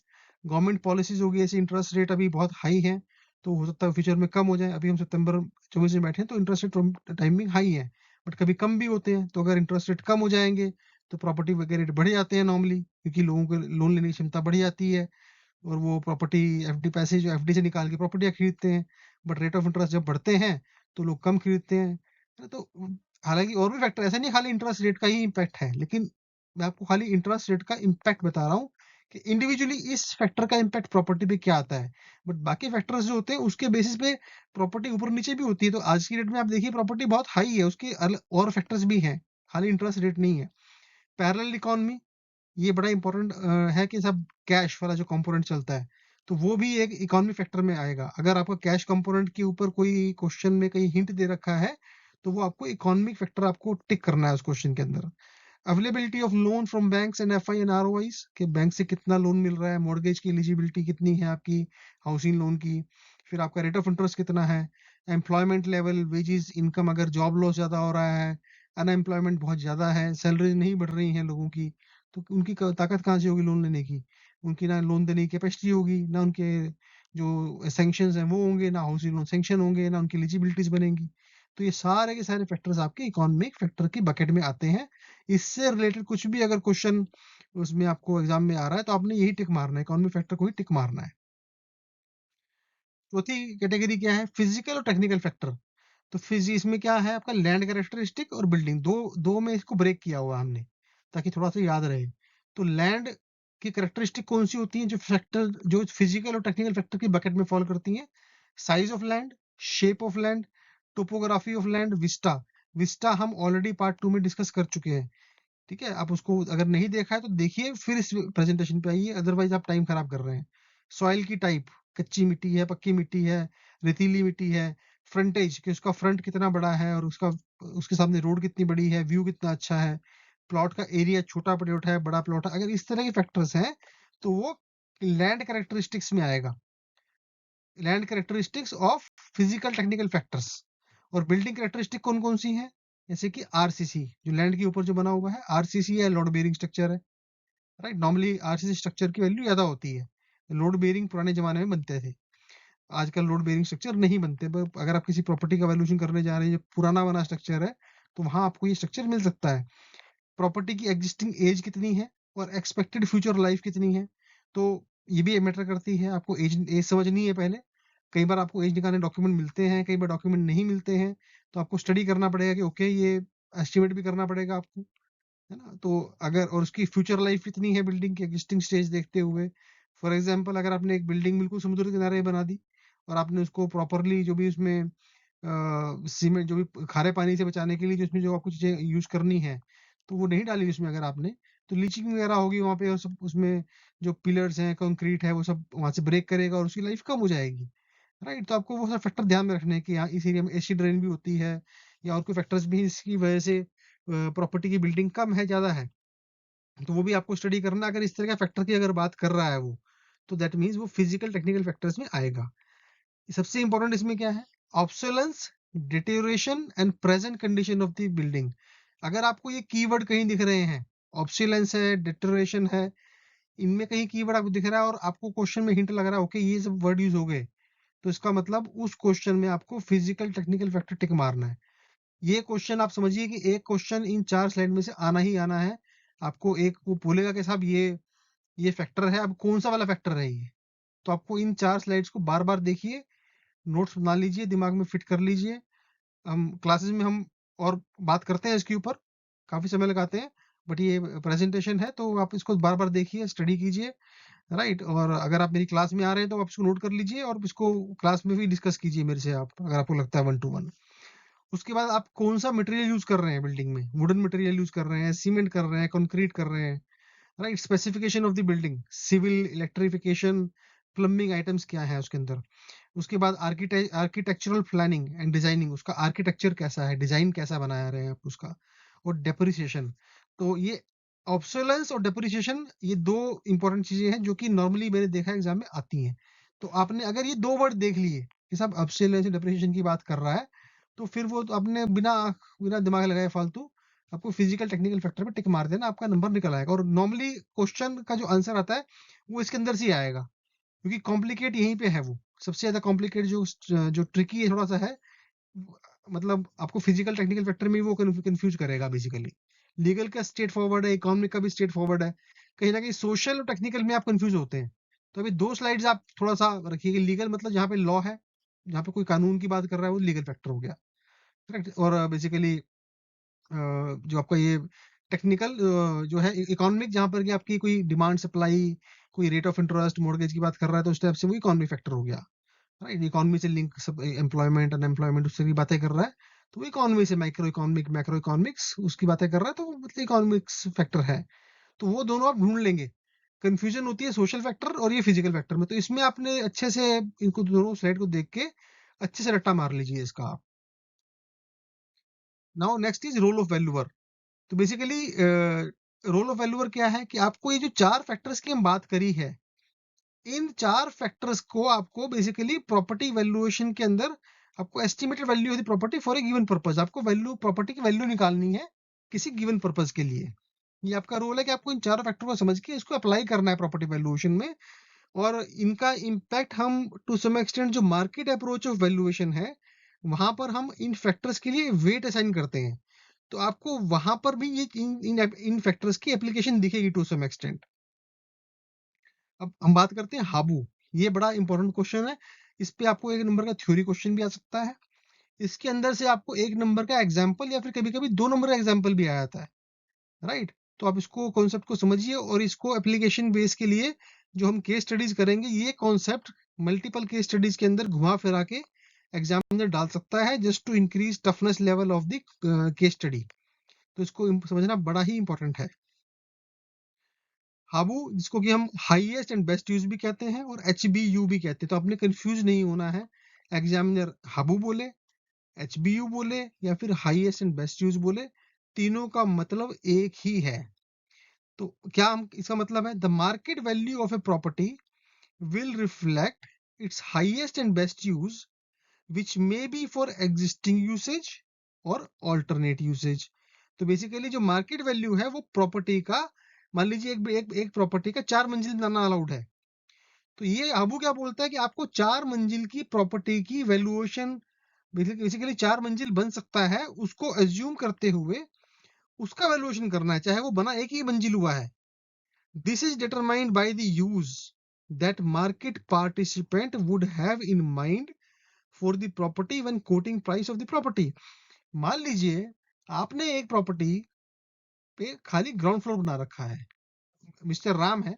गवर्नमेंट पॉलिसीज हो गई, ऐसे इंटरेस्ट रेट अभी बहुत हाई है, तो हो सकता है फ्यूचर में कम हो जाए। अभी हम सितंबर 24 में बैठे हैं तो इंटरेस्ट रेट टाइमिंग हाई है, बट कभी कम भी होते हैं, तो अगर इंटरेस्ट रेट कम हो जाएंगे तो प्रॉपर्टी वगैरह रेट बढ़ जाते हैं नॉर्मली, क्योंकि लोगों को लोन लेने की क्षमता बढ़ जाती है, और वो प्रॉपर्टी एफडी पैसे जो एफडी से निकाल के प्रॉपर्टियां खरीदते हैं। बट रेट ऑफ इंटरेस्ट जब बढ़ते हैं तो लोग कम खरीदते हैं, है ना? तो हालांकि और भी फैक्टर, ऐसा नहीं खाली इंटरेस्ट रेट का ही इम्पैक्ट है, लेकिन मैं आपको खाली इंटरेस्ट रेट का इम्पैक्ट बता रहा हूँ कि इंडिविजुअली इस फैक्टर का इम्पैक्ट प्रॉपर्टी पे क्या आता है। बट बाकी फैक्टर्स जो होते हैं उसके बेसिस पे प्रॉपर्टी ऊपर नीचे भी होती है। तो आज की डेट में आप देखिए प्रॉपर्टी बहुत हाई है, उसके और फैक्टर्स भी हैं, खाली इंटरेस्ट रेट नहीं है। पैरेलल इकोनॉमी, ये बड़ा इंपॉर्टेंट है कि सब कैश वाला जो कंपोनेंट चलता है, तो वो भी एक इकोनॉमिक फैक्टर में आएगा। अगर आपको कैश कंपोनेंट के ऊपर कोई क्वेश्चन में कहीं हिंट दे रखा है, तो वो आपको इकोनॉमिक फैक्टर आपको टिक करना है उस क्वेश्चन के अंदर। Availability of loan from banks and FI and ROIs, कि बैंक से कितना लोन मिल रहा है, मॉर्गेज की एलिजिबिलिटी कितनी है आपकी, हाउसिंग लोन की। फिर आपका रेट ऑफ इंटरेस्ट कितना है, एम्प्लॉयमेंट लेवल, वेजेस, इनकम, अगर जॉब लॉस ज्यादा हो रहा है, अनएम्प्लॉयमेंट बहुत ज्यादा है, सैलरी नहीं बढ़ रही है लोगों की, तो उनकी ताकत कहाँ से होगी लोन लेने की? उनकी ना लोन देने की कैपेसिटी होगी, ना उनके जो सैंक्शंस हैं वो होंगे, ना हाउसिंग लोन सैंक्शन होंगे, ना उनकी एलिजिबिलिटीज बनेंगी। तो ये सारे के सारे फैक्टर्स आपके इकोनॉमिक फैक्टर की बकेट में आते हैं। इससे रिलेटेड कुछ भी अगर क्वेश्चन उसमें आपको एग्जाम में आ रहा है तो आपने यही टिक मारना है, इकोनॉमिक फैक्टर को ही टिक मारना है। चौथी कैटेगरी क्या है? फिजिकल और टेक्निकल फैक्टर। तो फिजी इसमें क्या है? आपका लैंड कैरेक्टरिस्टिक और बिल्डिंग, दो दो में इसको ब्रेक किया हुआ हमने, ताकि थोड़ा सा याद रहे। तो लैंड की कैरेक्टरिस्टिक कौन सी होती है जो फैक्टर जो फिजिकल और टेक्निकल फैक्टर की बकेट में फॉल करती हैं? Size of land, shape of land, topography of land, Vista. Vista हम ऑलरेडी पार्ट 2 में डिस्कस कर चुके हैं। ठीक है, आप उसको अगर नहीं देखा है तो देखिए, फिर इस प्रेजेंटेशन पे आइए, अदरवाइज आप टाइम खराब कर रहे हैं। सॉइल की टाइप, कच्ची मिट्टी है, पक्की मिट्टी है, रेतीली मिट्टी है। फ्रंटेज कि उसका फ्रंट कितना बड़ा है और उसका उसके सामने रोड कितनी बड़ी है, व्यू कितना अच्छा है, प्लॉट का एरिया छोटा प्लॉट है बड़ा प्लॉट है, अगर इस तरह के फैक्टर्स हैं तो वो लैंड कैरेक्टरिस्टिक्स में आएगा। Land characteristics of physical technical factors. और बिल्डिंग कैरेक्टरिस्टिक कौन कौन सी हैं? जैसे कि आरसीसी, जो लैंड के ऊपर जो बना हुआ है, आरसीसी है, लोड बेयरिंग स्ट्रक्चर है। राइट, नॉर्मली आरसीसी स्ट्रक्चर की वैल्यू ज्यादा होती है। लोड बेयरिंग पुराने जमाने में बनते थे, आजकल लोड बेयरिंग स्ट्रक्चर नहीं बनते। पर अगर आप किसी प्रॉपर्टी का वैल्यूएशन करने जा रहे हैं जो पुराना बना स्ट्रक्चर है, तो वहां आपको ये स्ट्रक्चर मिल सकता है। प्रॉपर्टी की एग्जिस्टिंग एज कितनी है और एक्सपेक्टेड फ्यूचर लाइफ कितनी है, तो ये भी मैटर करती है। आपको एज एज समझनी है पहले। कई बार आपको एज निकालने डॉक्यूमेंट मिलते हैं, कई बार डॉक्यूमेंट नहीं मिलते हैं, तो आपको स्टडी करना पड़ेगा कि ओके, ये एस्टिमेट भी करना पड़ेगा आपको, है ना? तो अगर और उसकी फ्यूचर लाइफ कितनी है बिल्डिंग की एग्जिस्टिंग स्टेज देखते हुए। फॉर एग्जांपल, अगर आपने एक बिल्डिंग बिल्कुल समुद्र के किनारे बना दी और आपने उसको प्रॉपरली जो भी उसमें सीमेंट जो भी खारे पानी से बचाने के लिए जो इसमें जो आपको चीजें यूज करनी है, तो वो नहीं डाली उसमें अगर आपने, तो लीचिंग वगैरह होगी वहां पे, और सब उसमें जो पिलर्स हैं, कंक्रीट है, वो सब वहां से ब्रेक करेगा और उसकी लाइफ कम हो जाएगी। राइट, तो आपको वो सब फैक्टर ध्यान में रखने हैं कि यहाँ इस एरिया में एसिड रेन भी होती है, या और कोई फैक्टर्स भी इसकी वजह से प्रॉपर्टी की बिल्डिंग कम है ज्यादा है, तो वो भी आपको स्टडी करना है। अगर इस तरह का फैक्टर की अगर बात कर रहा है वो, तो दैट मीन्स वो फिजिकल टेक्निकल फैक्टर्स में आएगा। सबसे इंपॉर्टेंट इसमें क्या है? Obsolescence, deterioration and present condition of the building. अगर आपको ये कीवर्ड कहीं दिख रहे हैं, ऑब्सोलेंस है, डिटेरियोरेशन है, इनमें कहीं कीवर्ड आपको दिख रहा है और आपको क्वेश्चन में हिंट लग रहा है ओके ये सब वर्ड यूज हो गए, तो इसका मतलब उस क्वेश्चन में आपको फिजिकल टेक्निकल फैक्टर टिक मारना है। ये क्वेश्चन आप समझिए कि एक क्वेश्चन इन 4 स्लाइड में से आना ही आना है। आपको एक वो बोलेगा कि साहब ये फैक्टर है, अब कौन सा वाला फैक्टर है ये? तो आपको इन 4 स्लाइड्स को बार-बार देखिए, नोट्स बना लीजिए, दिमाग में फिट कर लीजिए। हम क्लासेस में हम और बात करते हैं इसके ऊपर, काफ़ी समय लगाते हैं, बट ये प्रेज़ेंटेशन है तो आप इसको बार-बार देखिए, स्टडी कीजिए, राइट? और अगर आप मेरी क्लास में आ रहे हैं तो आप इसको नोट कर लीजिए और इसको क्लास में भी डिस्कस कीजिए मेरे से आप, अगर आपको लगता है 1 टू 1। उसके बाद आप कौन-सा मटेरियल यूज़ कर रहे हैं बिल्डिंग में, वुडन मटेरियल यूज़ कर रहे हैं, सीमेंट कर रहे हैं, कंक्रीट कर रहे हैं, right? Specification of the building, civil, electrification, plumbing items क्या है उसके अंदर। उसके बाद आर्किटेक्चरल प्लानिंग एंड डिजाइनिंग, उसका आर्किटेक्चर कैसा है, डिजाइन कैसा बना रहे हैं आप उसका। और डेप्रिसिएशन। तो ये ऑब्सोलेंस और डेप्रिसिएशन, ये दो इंपॉर्टेंट चीजें हैं जो कि नॉर्मली मैंने देखा एग्जाम में आती हैं। तो आपने अगर ये दो वर्ड देख लिए कि साहब ऑब्सोलेंस डेप्रिसिएशन की बात कर रहा है, तो फिर वो तो आपने बिना बिना दिमाग लगाए फालतू आपको फिजिकल टेक्निकल फैक्टर पे टिक मार देना, आपका नंबर निकल आएगा। और नॉर्मली क्वेश्चन का जो आंसर आता है वो इसके अंदर से ही आएगा, क्योंकि कॉम्प्लिकेट यहीं पे है वो। सबसे ज्यादा कॉम्प्लिकेट जो ट्रिकी है थोड़ा सा है, मतलब आपको फिजिकल टेक्निकल फैक्टर में वो कंफ्यूज करेगा बेसिकली। लीगल का स्ट्रेट फॉरवर्ड है, इकोनॉमिक का भी स्ट्रेट फॉरवर्ड है, कहीं ना कहीं सोशल और टेक्निकल में आप कंफ्यूज होते हैं। तो अभी दो स्लाइड्स आप थोड़ा सा रखिए। लीगल मतलब जहाँ पे लॉ है, जहाँ पे कोई कानून की बात कर रहा है, वो लीगल फैक्टर हो गया, करेक्ट। और बेसिकली जो आपका ये टेक्निकल जो है, इकोनॉमिक जहाँ पर कि आपकी कोई डिमांड सप्लाई, कोई रेट ऑफ इंटरेस्ट, मॉर्गेज की बात कर रहा है, तो उस टाइप से वो इकोनॉमिक फैक्टर हो गया, राइट। इकोनॉमी से लिंक सब एम्प्लॉयमेंट अनएम्प्लॉयमेंट उससे भी बातें कर रहा है, तो वो इकोनॉमी से माइक्रो इकोनॉमिक मैक्रो इकोनॉमिक्स उसकी बातें कर रहा है, तो वो मतलब इकोनॉमिक्स फैक्टर है। तो वो दोनों आप ढूंढ लेंगे। कंफ्यूजन होती है सोशल फैक्टर और ये फिजिकल फैक्टर में, तो इसमें आपने अच्छे से इनको दोनों स्लाइड को देख के अच्छे से रट्टा मार लीजिए इसका आप। Now next is role of valuer. तो बेसिकली रोल ऑफ वैल्यूअर क्या है कि आपको ये जो चार फैक्टर्स की हम बात करी है, इन चार फैक्टर्स को आपको बेसिकली प्रॉपर्टी वैल्यूएशन के अंदर आपको estimated value of the property for a given purpose, आपको वैल्यू प्रॉपर्टी की वैल्यू निकालनी है किसी गिवन पर्पस के लिए। ये आपका रोल है कि आपको इन चारों फैक्टर को समझ के इसको अप्लाई करना है प्रॉपर्टी वैल्यूएशन में, और इनका इम्पैक्ट हम टू सम एक्सटेंट जो मार्केट अप्रोच ऑफ वैल्यूएशन है वहां पर हम इन फैक्टर्स के लिए वेट असाइन करते हैं। तो आपको वहां पर भी ये इन फैक्टर्स की एप्लीकेशन दिखेगी टू सम एक्सटेंट। अब हम बात करते हैं हाबू। ये बड़ा इंपॉर्टेंट क्वेश्चन है। इस पे आपको एक नंबर का थ्योरी क्वेश्चन भी आ सकता है। इसके अंदर से आपको एक नंबर का एग्जाम्पल या फिर कभी कभी 2 नंबर का एग्जाम्पल भी आ जाता है, राइट। तो आप इसको कॉन्सेप्ट को समझिए और इसको एप्लीकेशन बेस के लिए जो हम केस स्टडीज करेंगे, ये कॉन्सेप्ट मल्टीपल केस स्टडीज के अंदर घुमा फिरा के एग्जाम में डाल सकता है, just to increase toughness level of the case study. तो इसको समझना बड़ा ही इंपॉर्टेंट है। हाबू, जिसको कि हम हाईएस्ट एंड बेस्ट यूज भी कहते हैं और HBU भी कहते हैं, तो आपने कंफ्यूज नहीं होना है। एग्जामिनर हाबू बोले, HBU बोले या फिर हाईएस्ट एंड बेस्ट यूज बोले, तीनों का मतलब एक ही है। तो क्या हम इसका मतलब है the market value of a property will reflect it's highest and best use which may be for existing usage और ऑल्टरनेट यूसेज। तो बेसिकली जो मार्केट वैल्यू है वो प्रॉपर्टी का, मान लीजिए एक प्रॉपर्टी का 4 मंजिल बनाना अलाउड है, तो ये आबू क्या बोलता है कि आपको 4 मंजिल की प्रॉपर्टी की वैल्यूएशन, बेसिकली 4 मंजिल बन सकता है उसको एज्यूम करते हुए उसका वैल्यूएशन करना है, चाहे वो बना एक ही मंजिल हुआ है। This is determined by the use that market participant would have in mind for the property when coating price of the property. मान लीजिए आपने एक प्रॉपर्टी पे खाली ग्राउंड फ्लोर बना रखा है, मिस्टर राम है,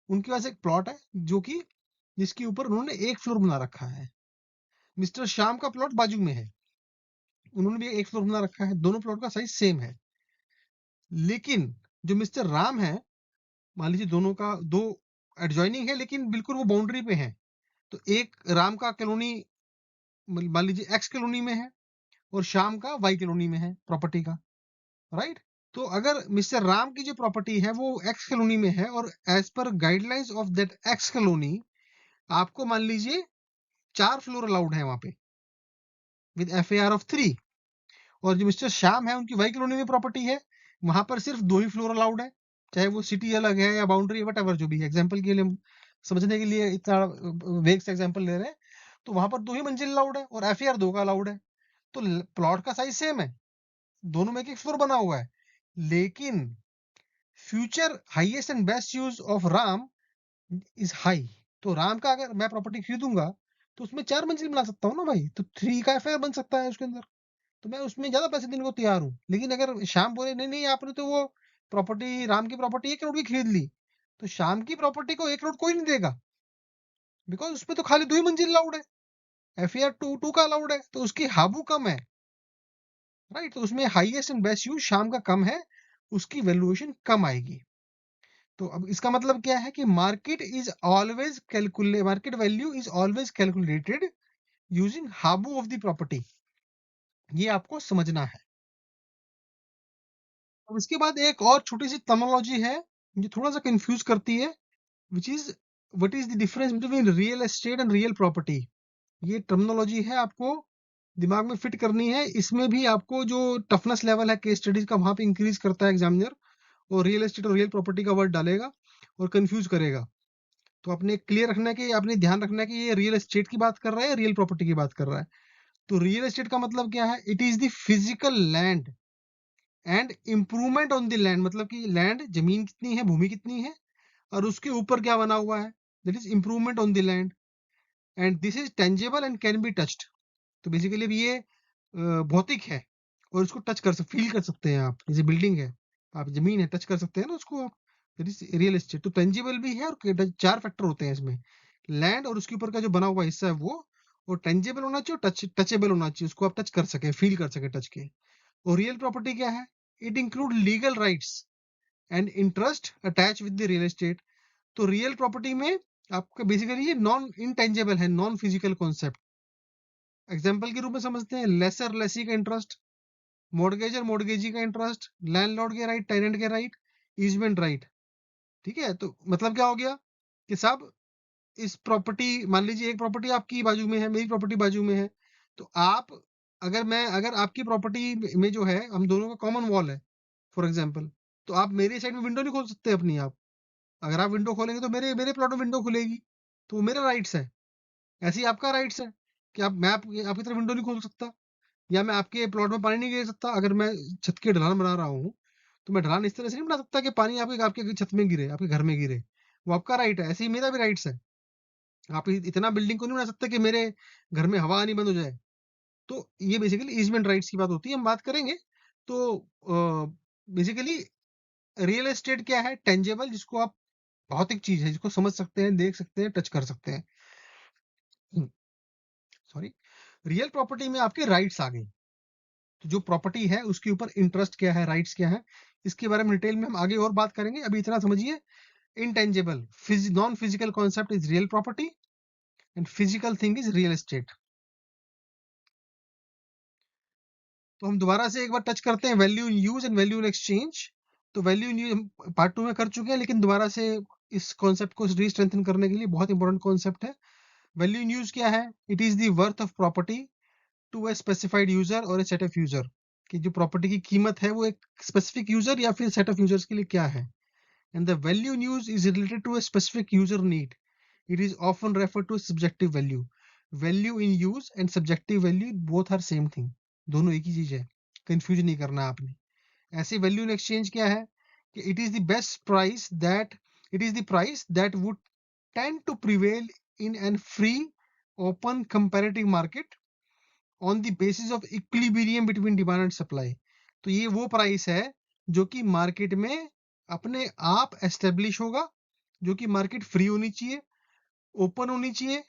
उनके पास एक प्लॉट है जो कि जिसके ऊपर उन्होंने एक फ्लोर बना रखा है। मिस्टर श्याम का प्लॉट बाजू में है, उन्होंने भी एक फ्लोर बना रखा है, दोनों प्लॉट का साइज सेम है। लेकिन जो मिस्टर राम है, मान लीजिए दोनों का दो एडजॉइनिंग है लेकिन बिल्कुल वो बाउंड्री पे है, तो एक राम का कॉलोनी मान लीजिए एक्स कॉलोनी में है और श्याम का वाई कॉलोनी में है प्रॉपर्टी का, राइट। तो अगर मिस्टर राम की जो प्रॉपर्टी है वो एक्स कॉलोनी में है और as per guidelines of that X colony आपको मान लीजिए 4 फ्लोर अलाउड है वहां पे विद FAR ऑफ 3, और जो मिस्टर श्याम है उनकी वाई कॉलोनी में प्रॉपर्टी है, वहां पर सिर्फ 2 ही फ्लोर अलाउड है, चाहे वो सिटी अलग है या बाउंड्री वट एवर जो भी है। एग्जाम्पल के लिए समझने के लिए इतना वेग से एग्जाम्पल ले रहे हैं, तो वहां पर 2 ही मंजिल अलाउड है और FAR 2 का अलाउड है। तो प्लॉट का साइज सेम है, दोनों में एक फ्लोर बना हुआ है, लेकिन future highest and best use of Ram is high. तो राम का अगर मैं प्रॉपर्टी खरीदूंगा तो उसमें 4 मंजिल बना सकता हूँ ना भाई, तो 3 का FAR बन सकता है उसके अंदर, तो मैं उसमें ज्यादा पैसे देने को तैयार हूँ। लेकिन अगर श्याम बोले नहीं नहीं आपने तो वो प्रॉपर्टी, राम की प्रॉपर्टी 1 करोड़ की खरीद ली, तो श्याम की प्रॉपर्टी को 1 करोड़ कोई नहीं देगा, बिकॉज उसमें तो खाली 2 ही मंजिल अलाउड है, FAR 2 का अलाउड है, तो उसकी हाबू कम है, राइट। तो उसमें हाईएस्ट एंड बेस्ट यूज शाम का कम है, उसकी वैल्यूएशन कम आएगी। तो अब इसका मतलब क्या है कि market value is always calculated using HABU of the property. ये आपको समझना है। अब इसके बाद एक और छोटी सी टर्मिनोलॉजी है जो थोड़ा सा कंफ्यूज करती है, which is what is the difference between real estate and real property. ये टर्मिनोलॉजी है, आपको दिमाग में फिट करनी है। इसमें भी आपको जो टफनेस लेवल है केस स्टडीज का वहां पे इंक्रीज करता है एग्जामिनर, और रियल एस्टेट और रियल प्रॉपर्टी का वर्ड डालेगा और कंफ्यूज करेगा। तो आपने क्लियर रखना है कि आपने ध्यान रखना है कि ये रियल एस्टेट की बात कर रहा है या रियल प्रॉपर्टी की बात कर रहा है। तो रियल एस्टेट का मतलब क्या है, it is the physical land and improvement on the land, मतलब कि लैंड जमीन कितनी है, भूमि कितनी है, और उसके ऊपर क्या बना हुआ है, that is improvement on the land, and this is tangible and can be touched. तो बेसिकली अब ये भौतिक है और इसको टच कर सकते, फील कर सकते हैं आप, जैसे बिल्डिंग है, आप जमीन है टच कर सकते हैं ना उसको आप, दैट इज रियल एस्टेट। तो टेंजिबल भी है और 4 फैक्टर होते हैं इसमें, लैंड और उसके ऊपर का जो बना हुआ हिस्सा है वो, और टेंजिबल होना चाहिए और टचेबल होना चाहिए, उसको आप टच कर सके, फील कर सके टच के। और रियल प्रॉपर्टी क्या है, it include legal rights and interest attach with the real estate. तो रियल प्रॉपर्टी में आपका बेसिकली ये नॉन इनटेंजेबल है, नॉन फिजिकल कॉन्सेप्ट। एग्जाम्पल के रूप में समझते हैं, लेसर लेसी का इंटरेस्ट, मॉर्गेजर मॉर्गेजी का इंटरेस्ट, लैंडलॉर्ड के राइट, टेनेंट के राइट, ईजमेंट राइट। ठीक है, तो मतलब क्या हो गया कि साहब इस प्रॉपर्टी, मान लीजिए एक प्रॉपर्टी आपकी बाजू में है, मेरी प्रॉपर्टी बाजू में है, तो आप, अगर आपकी प्रॉपर्टी में जो है हम दोनों का कॉमन वॉल है फॉर एग्जाम्पल, तो आप मेरे साइड में विंडो नहीं खोल सकते अपनी आप। अगर आप विंडो खोलेंगे तो मेरे मेरे प्लॉट में विंडो खुलेगी, तो वो मेरा राइट्स है। ऐसे ही आपका राइट्स है कि आपकी तरफ विंडो नहीं खोल सकता, या मैं आपके प्लॉट में पानी नहीं गिर सकता। अगर मैं छत की ढलान बना रहा हूँ, तो मैं ढलान इस तरह से नहीं बना सकता कि पानी आपके आपके छत में गिरे, आपके घर में गिरे। वो आपका राइट है, ऐसे ही मेरा भी राइट्स है। आप इतना बिल्डिंग को नहीं बना सकते कि मेरे घर में हवा आनी बंद हो जाए। तो ये बेसिकली ईजमेंट राइट्स की बात होती है, हम बात करेंगे। तो बेसिकली रियल एस्टेट क्या है? टेंजेबल, जिसको आप, भौतिक चीज है जिसको समझ सकते हैं, देख सकते हैं, टच कर सकते हैं। सॉरी। रियल प्रॉपर्टी में आपके राइट्स आ गए। तो जो प्रॉपर्टी है उसके ऊपर इंटरेस्ट क्या है, राइट्स क्या है, इसके बारे में डिटेल में हम आगे और बात करेंगे। अभी इतना समझिए, intangible, non physical concept is real property and physical thing is real estate. तो हम दोबारा से एक बार टच करते हैं value in use and value in exchange. तो वैल्यू इन यूज हम पार्ट 2 में कर चुके हैं, लेकिन दोबारा से इस कॉन्सेप्ट को रीस्ट्रेंथन करने के लिए बहुत इंपॉर्टेंट कॉन्सेप्ट है। वैल्यू इन यूज क्या है? It is the worth of property to a specified user और ए सेट ऑफ यूजर। कि जो प्रॉपर्टी की कीमत है वो एक स्पेसिफिक यूजर या फिर सेट ऑफ यूजर्स के लिए क्या है। And the value in use is related to a specific user need. It is often refer to subjective value. Value in use and subjective value both are same thing, दोनों एक ही चीज है, confuse नहीं करना आपने। ऐसे वैल्यू इन एक्सचेंज क्या है? कि it is the price that would tend to prevail in an free open comparative market on the basis of equilibrium between demand and supply. तो ये वो प्राइस है जो कि मार्केट में अपने आप एस्टेब्लिश होगा, जो कि मार्केट फ्री होनी चाहिए, ओपन होनी चाहिए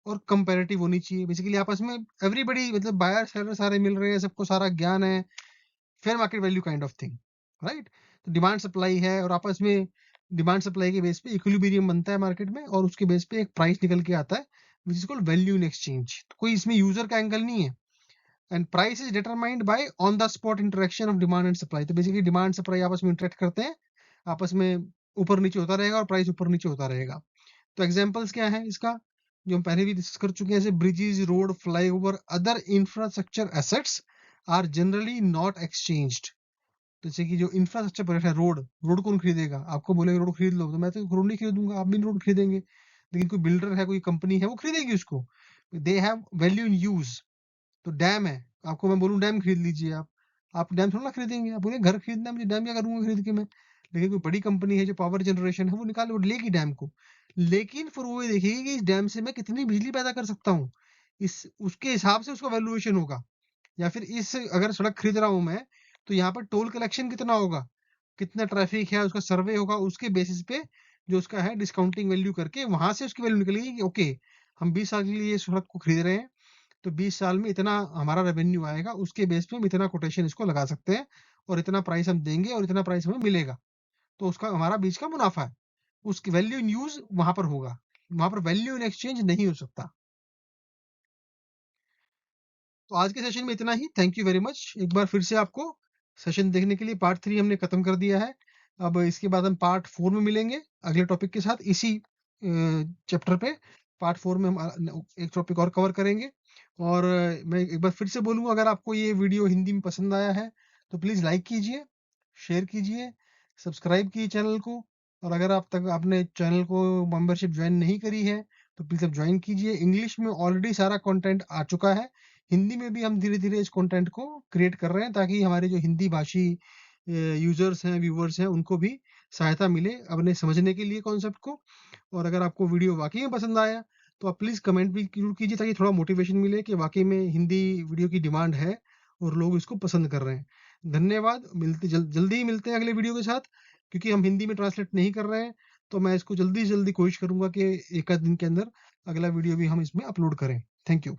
और कंपैरेटिव होनी चाहिए। बेसिकली आपस में एवरीबडी, मतलब बायर सेलर सारे मिल रहे हैं, सबको सारा ज्ञान है, fair market value kind of thing, right. तो डिमांड सप्लाई है और आपस में डिमांड सप्लाई के बेस पे इक्विलिब्रियम बनता है मार्केट में, और उसके बेस पे एक प्राइस निकल के आता है which is called value in exchange. तो कोई इसमें यूजर का एंगल नहीं है। And price is determined by on the spot interaction of demand and supply. तो बेसिकली डिमांड सप्लाई आपस में इंटरेक्ट करते हैं, आपस में ऊपर नीचे होता रहेगा और प्राइस ऊपर नीचे होता रहेगा। तो एग्जांपल्स क्या है इसका, जो हम पहले भी डिस्कस कर चुके हैं, जैसे bridges, road, flyover, other infrastructure assets are generally not exchanged. जैसे कि जो इंफ्रास्ट्रक्चर प्रोजेक्ट है, रोड, रोड कौन खरीदेगा? आपको बोलेगा रोड खरीद लो, तो मैं तो रोड नहीं खरीदूंगा, आप भी रोड खरीदेंगे। लेकिन कोई बिल्डर है, कोई कंपनी है, वो खरीदेगी उसको। They have value in use. तो डैम है, आपको मैं बोलूँ डैम खरीद लीजिए, आप डैम थोड़ा ना खरीदेंगे। आप बोले घर खरीदना है मुझे, डैम क्या करूंगा खरीद के मैं। लेकिन कोई बड़ी कंपनी है जो पावर जनरेशन है, वो निकाल, वो लेगी डैम को। लेकिन फिर वो ये देखेगी कि इस डैम से मैं कितनी बिजली पैदा कर सकता हूँ, इस उसके हिसाब से उसका वैल्यूएशन होगा। या फिर इस, अगर सड़क खरीद रहा हूँ मैं, तो यहाँ पर टोल कलेक्शन कितना होगा, कितना ट्रैफिक है, उसका सर्वे होगा, उसके बेसिस पे जो उसका है डिस्काउंटिंग वैल्यू करके वहां से उसकी वैल्यू निकलेगी कि ओके, हम 20 साल के लिए इस सड़क को खरीद रहे हैं, तो 20 साल में इतना हमारा रेवेन्यू आएगा, उसके बेस पे हम इतना कोटेशन इसको लगा सकते हैं, और इतना प्राइस हम देंगे और इतना प्राइस हमें मिलेगा। तो उसका हमारा बीच का मुनाफा है, उसकी वैल्यू इन यूज वहां पर होगा, वहां पर वैल्यू इन एक्सचेंज नहीं हो सकता। तो आज के सेशन में इतना ही। थैंक यू वेरी मच एक बार फिर से आपको सेशन देखने के लिए। पार्ट 3 हमने खत्म कर दिया है। अब इसके बाद हम पार्ट 4 में मिलेंगे अगले टॉपिक के साथ, इसी चैप्टर पे। पार्ट 4 में हम एक टॉपिक और कवर करेंगे। और मैं एक बार फिर से बोलूंगा, अगर आपको ये वीडियो हिंदी में पसंद आया है तो प्लीज़ लाइक कीजिए, शेयर कीजिए, सब्सक्राइब कीजिए चैनल को। और अगर आप तक आपने चैनल को मेंबरशिप ज्वाइन नहीं करी है, तो प्लीज़ अब ज्वाइन कीजिए। इंग्लिश में ऑलरेडी सारा कंटेंट आ चुका है, हिंदी में भी हम धीरे-धीरे इस कंटेंट को क्रिएट कर रहे हैं, ताकि हमारे जो हिंदी भाषी यूजर्स हैं, व्यूवर्स हैं, उनको भी सहायता मिले अपने समझने के लिए कॉन्सेप्ट को। और अगर आपको वीडियो वाकई में पसंद आया, तो आप प्लीज़ कमेंट भी जरूर कीजिए, ताकि थोड़ा मोटिवेशन मिले कि वाकई में हिंदी वीडियो की डिमांड है और लोग इसको पसंद कर रहे हैं। धन्यवाद। जल्दी ही मिलते हैं अगले वीडियो के साथ, क्योंकि हम हिंदी में ट्रांसलेट नहीं कर रहे हैं। तो मैं इसको जल्दी से जल्दी कोशिश करूंगा कि एक आध दिन के अंदर अगला वीडियो भी हम इसमें अपलोड करें। Thank you.